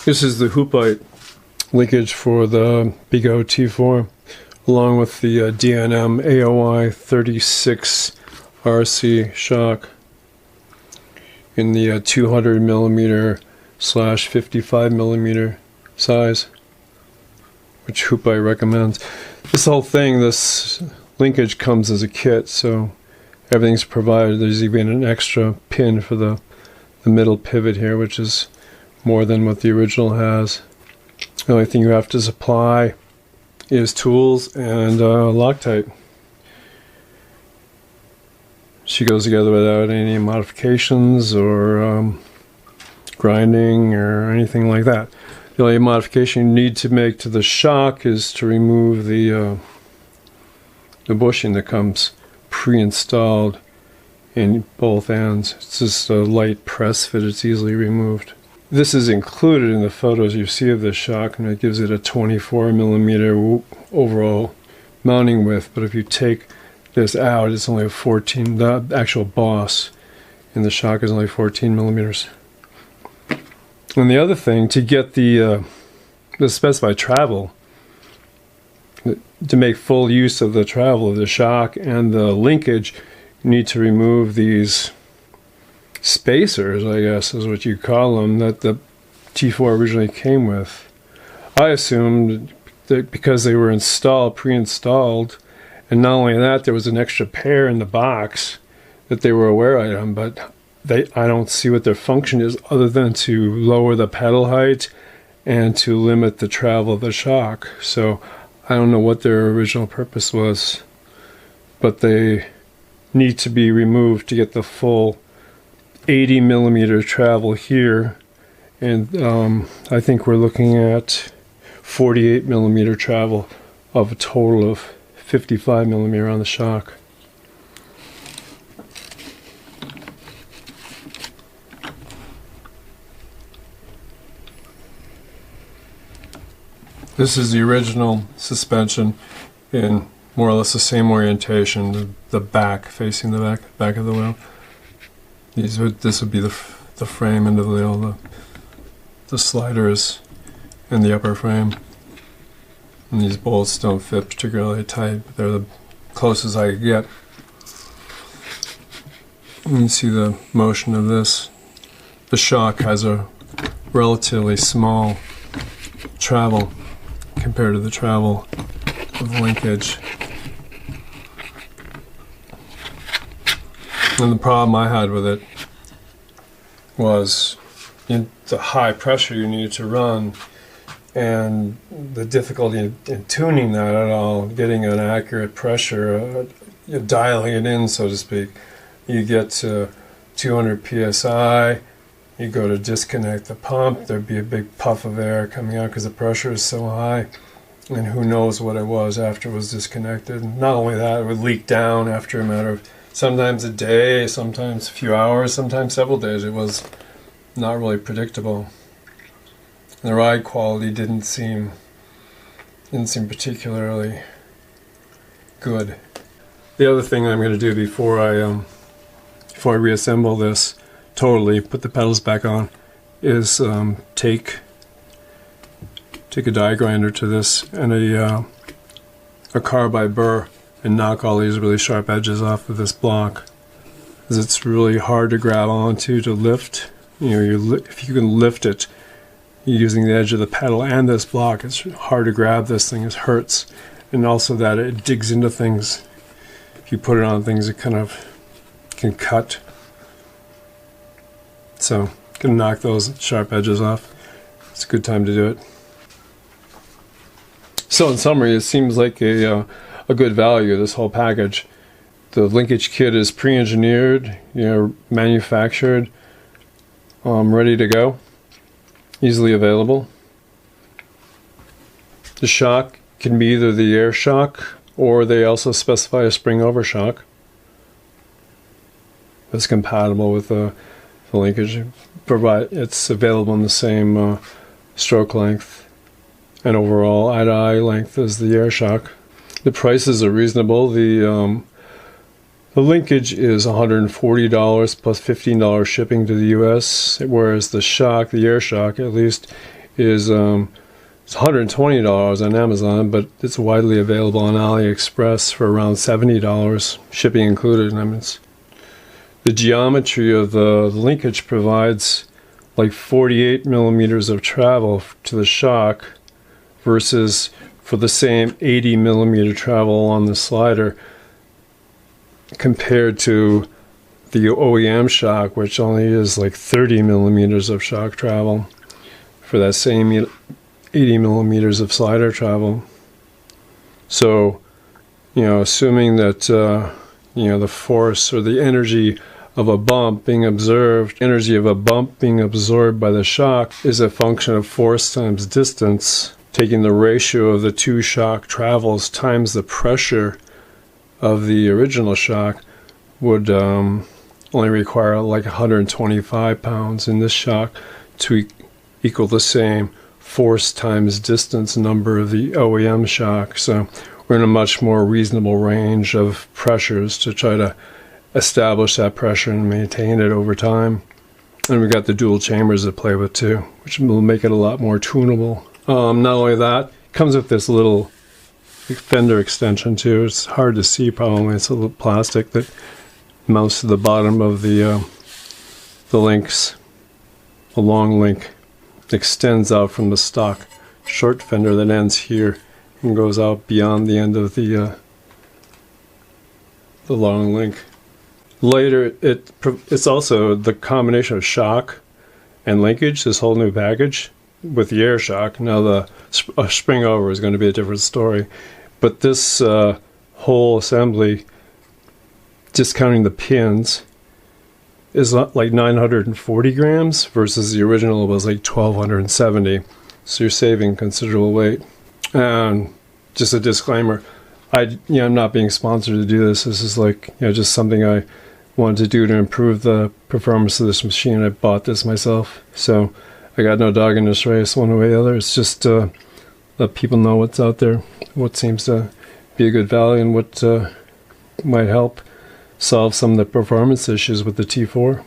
This is the hoopite linkage for the Begode T4, along with the DNM AOI 36 RC shock in the 200 millimeter / 55 millimeter size, which Hoopite recommends. This whole thing, this linkage comes as a kit, so everything's provided. There's even an extra pin for the middle pivot here, which is more than what the original has. The only thing you have to supply is tools and Loctite. She goes together without any modifications or grinding or anything like that. The only modification you need to make to the shock is to remove the bushing that comes pre-installed in both ends. It's just a light press fit. It's easily removed. This is included in the photos you see of this shock, and it gives it a 24 millimeter overall mounting width. But if you take this out, it's only a 14. The actual boss in the shock is only 14 millimeters. And the other thing, to get the specified travel, to make full use of the travel of the shock and the linkage, you need to remove these spacers, I guess is what you call them, that the T4 originally came with. I assumed that because they were pre-installed, and not only that, there was an extra pair in the box, that they were a wear item, but I don't see what their function is other than to lower the pedal height and to limit the travel of the shock. So I don't know what their original purpose was, but they need to be removed to get the full 80 millimeter travel here, and I think we're looking at 48 millimeter travel of a total of 55 millimeter on the shock. This is the original suspension in more or less the same orientation, the back, facing the back of the wheel. This would be the frame into the wheel. The slider is in the upper frame. And these bolts don't fit particularly tight, but they're the closest I could get. You can see the motion of this. The shock has a relatively small travel compared to the travel of the linkage. And the problem I had with it was the high pressure you needed to run and the difficulty in tuning that at all, getting an accurate pressure, dialing it in, so to speak. You get to 200 psi, you go to disconnect the pump, there'd be a big puff of air coming out because the pressure is so high, and who knows what it was after it was disconnected. Not only that, it would leak down after a matter of sometimes a day, sometimes a few hours, sometimes several days. It was not really predictable. The ride quality didn't seem particularly good. The other thing I'm going to do before I reassemble this totally, put the pedals back on, is take a die grinder to this and a carbide burr and knock all these really sharp edges off of this block, because it's really hard to grab onto to lift. If you can lift it using the edge of the pedal and this block, it's hard to grab this thing. It hurts, and also that it digs into things. If you put it on things, it kind of can cut. So, gonna knock those sharp edges off. It's a good time to do it. So, in summary, it seems like a good value, this whole package. The linkage kit is pre-engineered, manufactured, ready to go, easily available. The shock can be either the air shock, or they also specify a spring over shock that's compatible with the linkage. It's available in the same stroke length and overall eye-to-eye length as the air shock. The prices are reasonable. The linkage is $140 plus $15 shipping to the US, whereas the shock, the air shock at least, is it's $120 on Amazon, but it's widely available on AliExpress for around $70, shipping included. I mean, the geometry of the linkage provides like 48 millimeters of travel to the shock versus for the same 80 millimeter travel on the slider compared to the OEM shock, which only is like 30 millimeters of shock travel for that same 80 millimeters of slider travel. So, assuming that, the force or the energy of a bump being absorbed by the shock is a function of force times distance, taking the ratio of the two shock travels times the pressure of the original shock would only require like 125 pounds in this shock to equal the same force times distance number of the OEM shock. So we're in a much more reasonable range of pressures to try to establish that pressure and maintain it over time. And we've got the dual chambers to play with too, which will make it a lot more tunable. Not only that, it comes with this little fender extension too. It's hard to see probably. It's a little plastic that mounts to the bottom of the links. A long link extends out from the stock short fender that ends here and goes out beyond the end of the long link. Later, it's also the combination of shock and linkage, this whole new package with the air shock. Now the spring over is going to be a different story, but this whole assembly, discounting the pins, is like 940 grams versus the original was like 1270. So you're saving considerable weight. And just a disclaimer, I'm not being sponsored to do this. This is like, just something I wanted to do to improve the performance of this machine. I bought this myself, so I got no dog in this race one way or the other. It's just let people know what's out there, what seems to be a good value, and what might help solve some of the performance issues with the T4.